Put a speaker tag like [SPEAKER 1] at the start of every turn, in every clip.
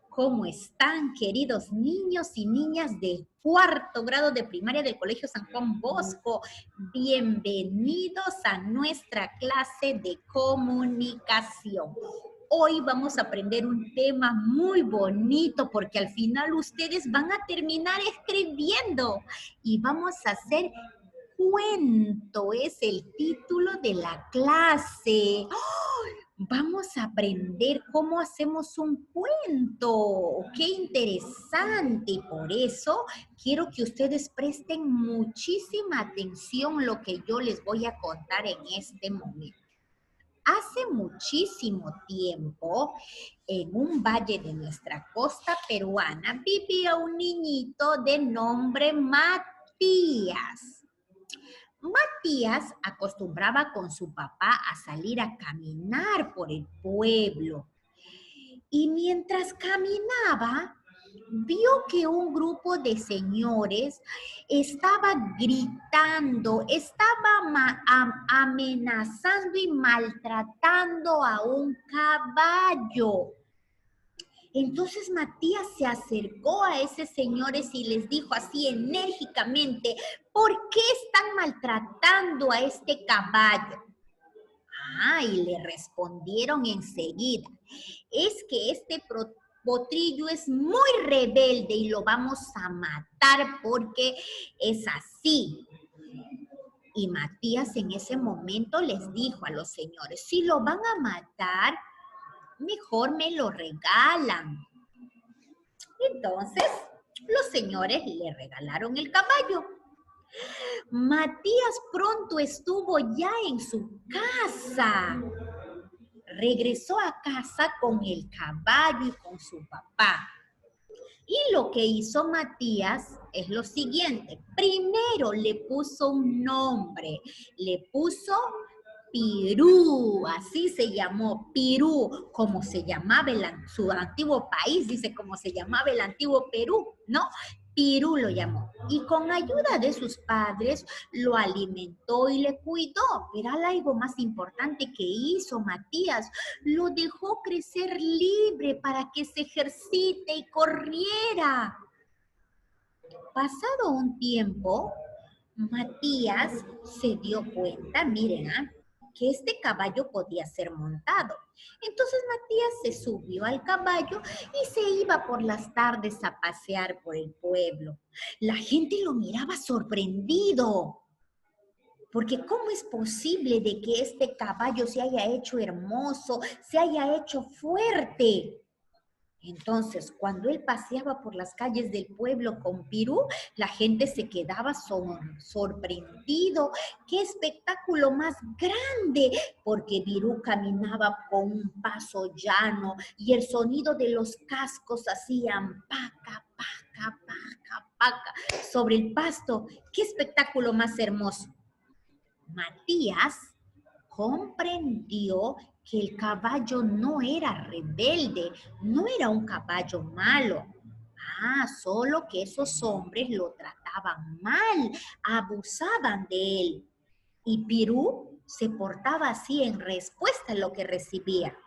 [SPEAKER 1] ¿Cómo están, queridos niños y niñas de cuarto grado de primaria del Colegio San Juan Bosco? Bienvenidos a nuestra clase de comunicación. Hoy vamos a aprender un tema muy bonito porque al final ustedes van a terminar escribiendo y vamos a hacer cuento, es el título de la clase. Vamos a aprender cómo hacemos un cuento. ¡Qué interesante! Y por eso quiero que ustedes presten muchísima atención a lo que yo les voy a contar en este momento. Hace muchísimo tiempo, en un valle de nuestra costa peruana, vivía un niñito de nombre Matías. Matías acostumbraba con su papá a salir a caminar por el pueblo. Y mientras caminaba, vio que un grupo de señores estaba gritando, estaba amenazando y maltratando a un caballo. Entonces Matías se acercó a esos señores y les dijo así enérgicamente: ¿por qué están maltratando a este caballo? Y le respondieron enseguida: es que este potrillo es muy rebelde y lo vamos a matar porque es así. Y Matías en ese momento les dijo a los señores: si lo van a matar, mejor me lo regalan. Entonces, los señores le regalaron el caballo. Matías pronto estuvo ya en su casa. Regresó a casa con el caballo y con su papá. Y lo que hizo Matías es lo siguiente. Primero le puso un nombre. Le puso Pirú, así se llamó, Pirú, como se llamaba su antiguo país, dice, como se llamaba el antiguo Perú, ¿no? Pirú lo llamó. Y con ayuda de sus padres lo alimentó y le cuidó. Pero algo más importante que hizo Matías, lo dejó crecer libre para que se ejercite y corriera. Pasado un tiempo, Matías se dio cuenta, miren, que este caballo podía ser montado. Entonces Matías se subió al caballo y se iba por las tardes a pasear por el pueblo. La gente lo miraba sorprendido, porque ¿cómo es posible de que este caballo se haya hecho hermoso, se haya hecho fuerte? Entonces, cuando él paseaba por las calles del pueblo con Pirú, la gente se quedaba sorprendido. ¡Qué espectáculo más grande! Porque Pirú caminaba con un paso llano y el sonido de los cascos hacían paca, paca, paca, paca sobre el pasto. ¡Qué espectáculo más hermoso! Matías comprendió que el caballo no era rebelde, no era un caballo malo. Solo que esos hombres lo trataban mal, abusaban de él. Y Pirú se portaba así en respuesta a lo que recibía.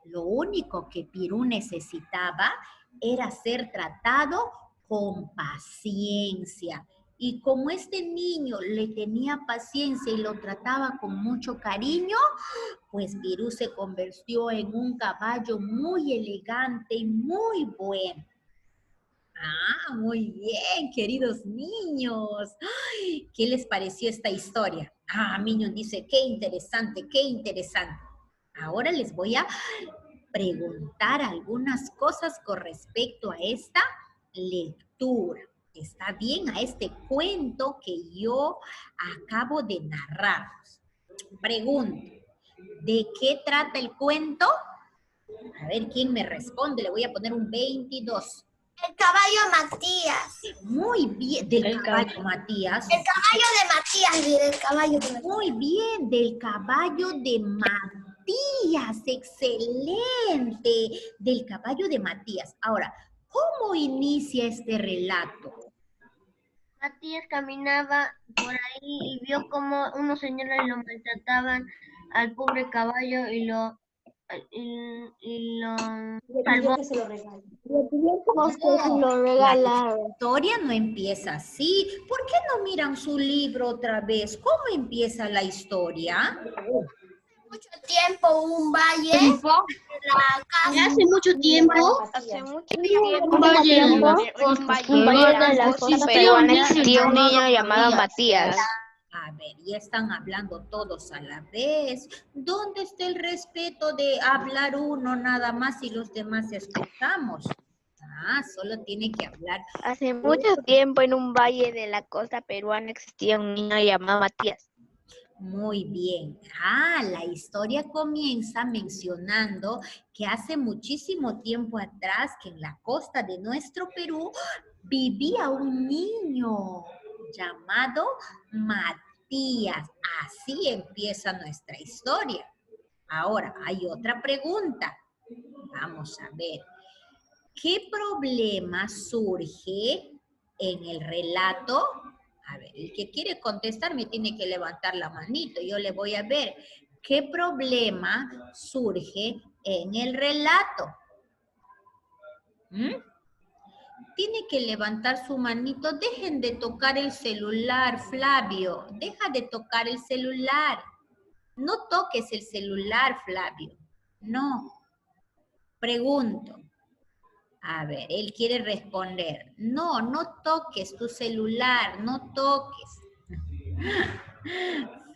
[SPEAKER 1] Lo único que Pirú necesitaba era ser tratado con paciencia. Y como este niño le tenía paciencia y lo trataba con mucho cariño, pues Pirú se convirtió en un caballo muy elegante y muy bueno. Muy bien, queridos niños. Ay, ¿qué les pareció esta historia? Miño dice, qué interesante, qué interesante. Ahora les voy a preguntar algunas cosas con respecto a esta lectura. ¿Está bien? A este cuento que yo acabo de narrar. Pregunto, ¿de qué trata el cuento? A ver quién me responde. Le voy a poner un 22.
[SPEAKER 2] El caballo Matías.
[SPEAKER 1] Muy bien, del caballo Matías.
[SPEAKER 2] El caballo de Matías, del caballo de Matías.
[SPEAKER 1] Muy bien, del caballo de Matías. Excelente. Del caballo de Matías. Ahora, ¿cómo inicia este relato?
[SPEAKER 3] Matías caminaba por ahí y vio como unos señores lo maltrataban al pobre caballo y lo salvó.
[SPEAKER 4] que se lo regalen. Le pidió como que se lo
[SPEAKER 1] La
[SPEAKER 4] regalaron.
[SPEAKER 1] historia no empieza así. ¿Por qué no miran su libro otra vez? ¿Cómo empieza la historia?
[SPEAKER 2] Mucho tiempo un valle en la casa.
[SPEAKER 3] Hace mucho tiempo,
[SPEAKER 5] Hace mucho
[SPEAKER 3] un valle en la
[SPEAKER 4] Un valle de las cosas peruanas
[SPEAKER 5] existía un niño llamado Matías.
[SPEAKER 1] A ver, y están hablando todos a la vez. ¿Dónde está el respeto de hablar uno nada más y los demás escuchamos? Ah, solo tiene que hablar.
[SPEAKER 5] Hace mucho tiempo en un valle de la costa peruana existía un niño llamado Matías.
[SPEAKER 1] Muy bien. Ah, la historia comienza mencionando que hace muchísimo tiempo atrás, que en la costa de nuestro Perú, vivía un niño llamado Matías. Así empieza nuestra historia. Ahora, hay otra pregunta. Vamos a ver. ¿Qué problema surge en el relato? A ver, el que quiere contestar me tiene que levantar la manito. Yo le voy a ver. ¿Qué problema surge en el relato? ¿Mm? Tiene que levantar su manito. Dejen de tocar el celular, Flavio. Deja de tocar el celular. No toques el celular, Flavio. No. Pregunto. A ver, él quiere responder. No, no toques tu celular, no toques.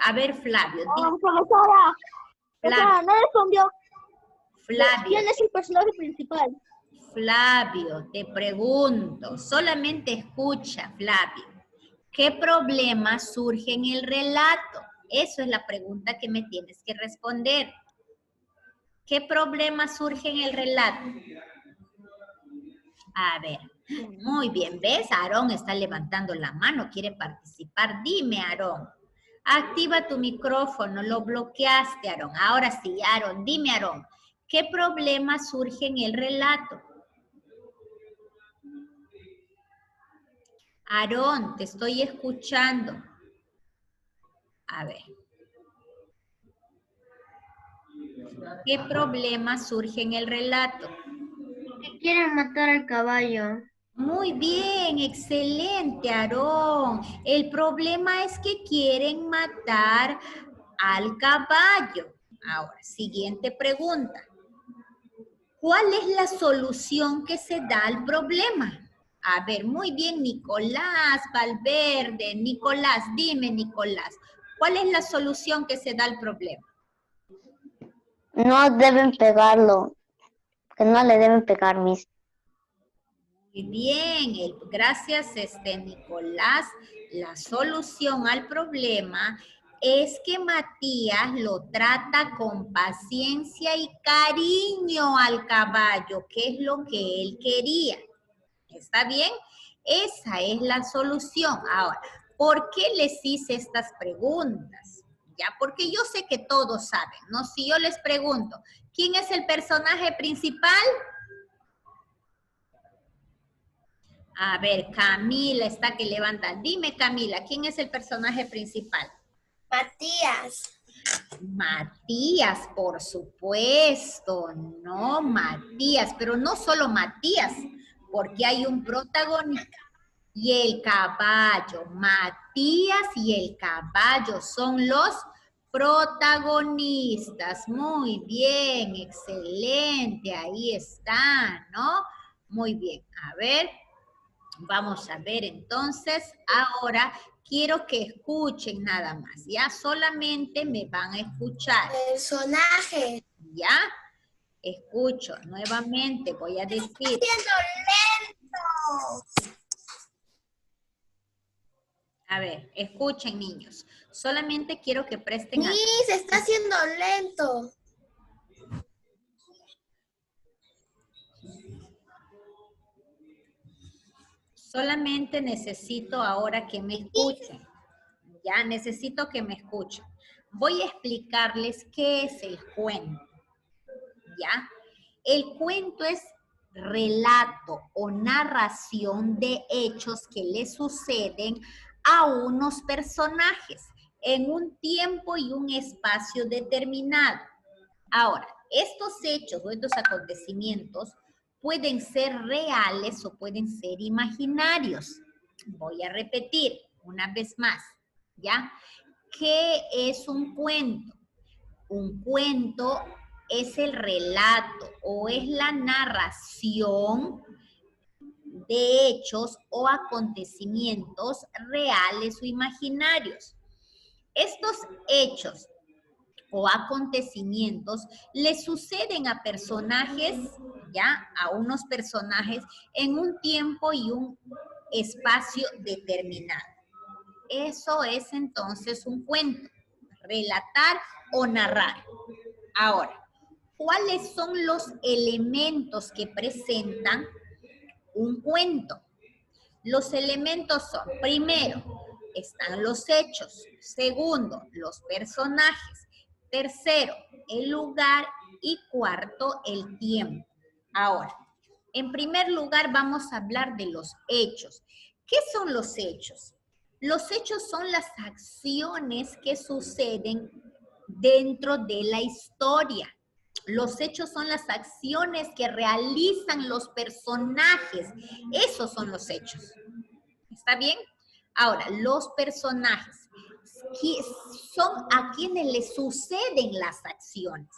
[SPEAKER 1] A ver, Flavio.
[SPEAKER 4] Profesora,
[SPEAKER 1] Flavio,
[SPEAKER 4] no respondió.
[SPEAKER 1] Flavio,
[SPEAKER 4] ¿Quién es el personaje principal?
[SPEAKER 1] Flavio, te pregunto. Solamente escucha, Flavio. ¿Qué problema surge en el relato? Eso es la pregunta que me tienes que responder. ¿Qué problema surge en el relato? A ver, muy bien, ¿ves? Aarón está levantando la mano, quiere participar. Dime, Aarón. Activa tu micrófono, lo bloqueaste, Aarón. Ahora sí, Aarón, dime, Aarón. ¿Qué problema surge en el relato? Aarón, te estoy escuchando. A ver. ¿Qué problema surge en el relato?
[SPEAKER 3] que quieren matar al caballo.
[SPEAKER 1] Muy bien, excelente, Aarón. El problema es que quieren matar al caballo. Ahora, siguiente pregunta. ¿Cuál es la solución que se da al problema? A ver, muy bien, Nicolás, Valverde, Nicolás, dime, Nicolás. ¿Cuál es la solución que se da al problema?
[SPEAKER 6] No deben pegarlo, que no le deben pegar, mis.
[SPEAKER 1] Muy bien, gracias Nicolás. La solución al problema es que Matías lo trata con paciencia y cariño al caballo, que es lo que él quería. ¿Está bien? Esa es la solución. Ahora, ¿por qué les hice estas preguntas? Ya, porque yo sé que todos saben, ¿no? Si yo les pregunto, ¿quién es el personaje principal? A ver, Camila está que levanta. Dime, Camila, ¿quién es el personaje principal?
[SPEAKER 2] Matías.
[SPEAKER 1] Matías, por supuesto. No, Matías, pero no solo Matías, porque hay un protagonista. Y el caballo. Matías y el caballo son los protagonistas. Muy bien, excelente. Ahí está, ¿no? Muy bien. A ver. Vamos a ver entonces, ahora quiero que escuchen nada más, ¿ya? Solamente me van a escuchar.
[SPEAKER 2] Personaje.
[SPEAKER 1] ¿Ya? Escucho nuevamente, voy a decir.
[SPEAKER 2] Siendo lento.
[SPEAKER 1] A ver, escuchen niños. Solamente quiero que presten atención.
[SPEAKER 2] Se está haciendo lento.
[SPEAKER 1] Solamente necesito ahora que me escuchen. Ya, necesito que me escuchen. Voy a explicarles qué es el cuento. ¿Ya? El cuento es relato o narración de hechos que le suceden a unos personajes en un tiempo y un espacio determinado. Ahora, estos hechos o estos acontecimientos pueden ser reales o pueden ser imaginarios. Voy a repetir una vez más, ¿ya? ¿Qué es un cuento? Un cuento es el relato o es la narración de hechos o acontecimientos reales o imaginarios. Estos hechos o acontecimientos le suceden a personajes, ya, a unos personajes en un tiempo y un espacio determinado. Eso es entonces un cuento, relatar o narrar. Ahora, ¿cuáles son los elementos que presentan un cuento? Los elementos son, primero, están los hechos. Segundo, los personajes. Tercero, el lugar. Y cuarto, el tiempo. Ahora, en primer lugar vamos a hablar de los hechos. ¿Qué son los hechos? Los hechos son las acciones que suceden dentro de la historia. Los hechos son las acciones que realizan los personajes. Esos son los hechos. ¿Está bien? Ahora, los personajes son a quienes les suceden las acciones.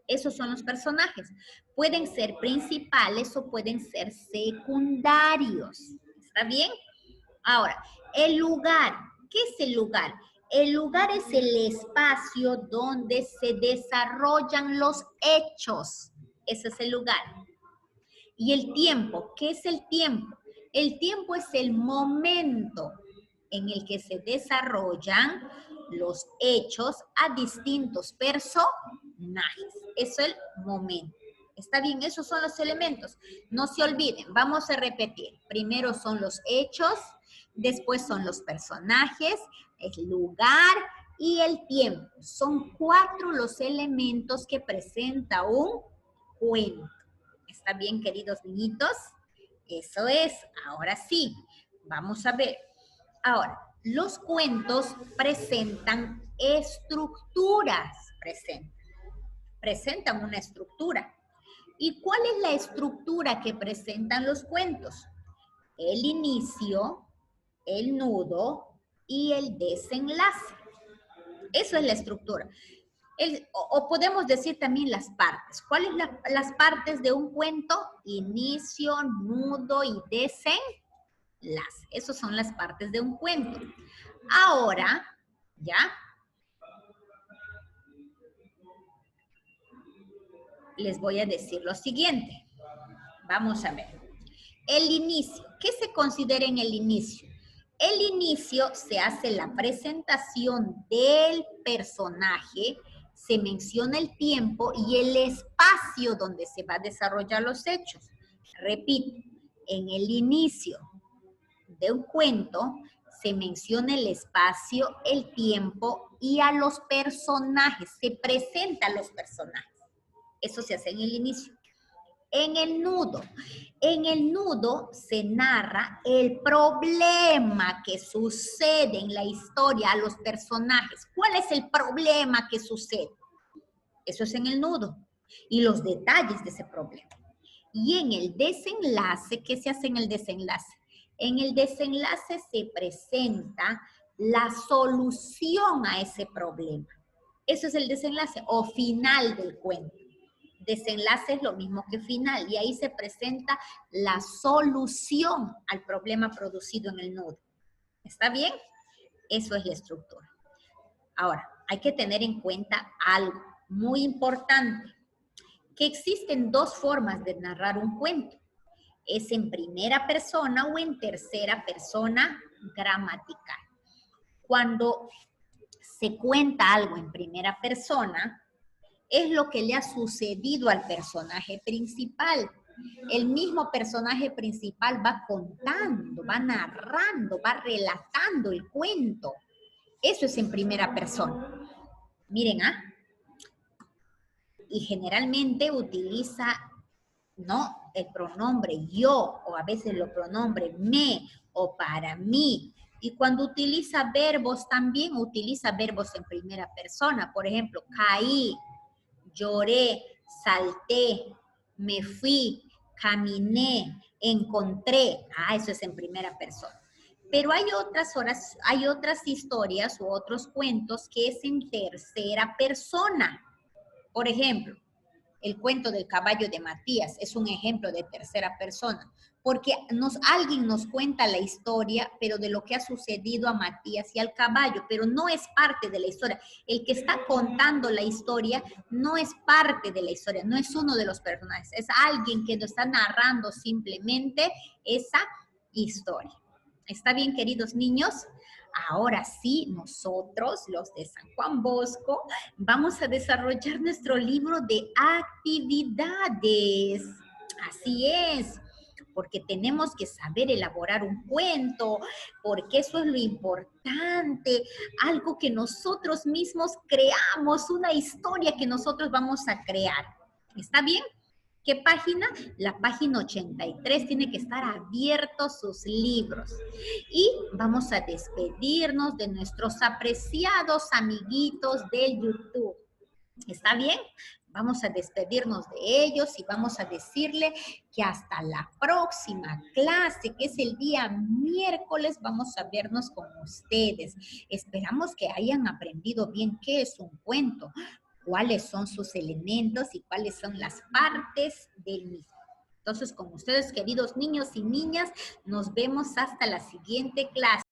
[SPEAKER 1] Esos son los personajes. Pueden ser principales o pueden ser secundarios. ¿Está bien? Ahora, el lugar. ¿Qué es el lugar? El lugar es el espacio donde se desarrollan los hechos. Ese es el lugar. Y el tiempo. ¿Qué es el tiempo? El tiempo es el momento en el que se desarrollan los hechos a distintos personajes. Eso es el momento. ¿Está bien? Esos son los elementos. No se olviden, vamos a repetir. Primero son los hechos, después son los personajes, el lugar y el tiempo. Son 4 los elementos que presenta un cuento. ¿Está bien, queridos niñitos? Eso es. Ahora sí, vamos a ver. Ahora, los cuentos presentan estructuras. Presentan una estructura. ¿Y cuál es la estructura que presentan los cuentos? El inicio, el nudo y el desenlace. Eso es la estructura. O podemos decir también las partes. ¿Cuáles son las partes de un cuento? Inicio, nudo y desenlace. Esas son las partes de un cuento. Ahora, ¿ya? Les voy a decir lo siguiente. Vamos a ver. El inicio. ¿Qué se considera en el inicio? El inicio se hace la presentación del personaje, se menciona el tiempo y el espacio donde se va a desarrollar los hechos. Repito, en el inicio de un cuento se menciona el espacio, el tiempo y a los personajes, se presentan los personajes. Eso se hace en el inicio. En el nudo se narra el problema que sucede en la historia a los personajes. ¿Cuál es el problema que sucede? Eso es en el nudo. Y los detalles de ese problema. Y en el desenlace, ¿qué se hace en el desenlace? En el desenlace se presenta la solución a ese problema. Eso es el desenlace o final del cuento. Desenlace es lo mismo que final y ahí se presenta la solución al problema producido en el nudo. ¿Está bien? Eso es la estructura. Ahora, hay que tener en cuenta algo muy importante, que existen 2 formas de narrar un cuento. Es en primera persona o en tercera persona gramatical. Cuando se cuenta algo en primera persona, es lo que le ha sucedido al personaje principal. El mismo personaje principal va contando, va narrando, va relatando el cuento. Eso es en primera persona. Miren, y generalmente utiliza, ¿no?, el pronombre yo, o a veces los pronombres me, o para mí. Y cuando utiliza verbos, también utiliza verbos en primera persona. Por ejemplo, caí, lloré, salté, me fui, caminé, encontré. Eso es en primera persona. Pero hay otras historias u otros cuentos que es en tercera persona. Por ejemplo, el cuento del caballo de Matías es un ejemplo de tercera persona, porque alguien nos cuenta la historia, pero de lo que ha sucedido a Matías y al caballo, pero no es parte de la historia. El que está contando la historia no es parte de la historia, no es uno de los personajes, es alguien que nos está narrando simplemente esa historia. ¿Está bien, queridos niños? Ahora sí, nosotros, los de San Juan Bosco, vamos a desarrollar nuestro libro de actividades. Así es, porque tenemos que saber elaborar un cuento, porque eso es lo importante, algo que nosotros mismos creamos, una historia que nosotros vamos a crear. ¿Está bien? ¿Qué página? La página 83, tiene que estar abiertos sus libros. Y vamos a despedirnos de nuestros apreciados amiguitos del YouTube. ¿Está bien? Vamos a despedirnos de ellos y vamos a decirle que hasta la próxima clase, que es el día miércoles, vamos a vernos con ustedes. Esperamos que hayan aprendido bien qué es un cuento, cuáles son sus elementos y cuáles son las partes del mismo. Entonces, con ustedes, queridos niños y niñas, nos vemos hasta la siguiente clase.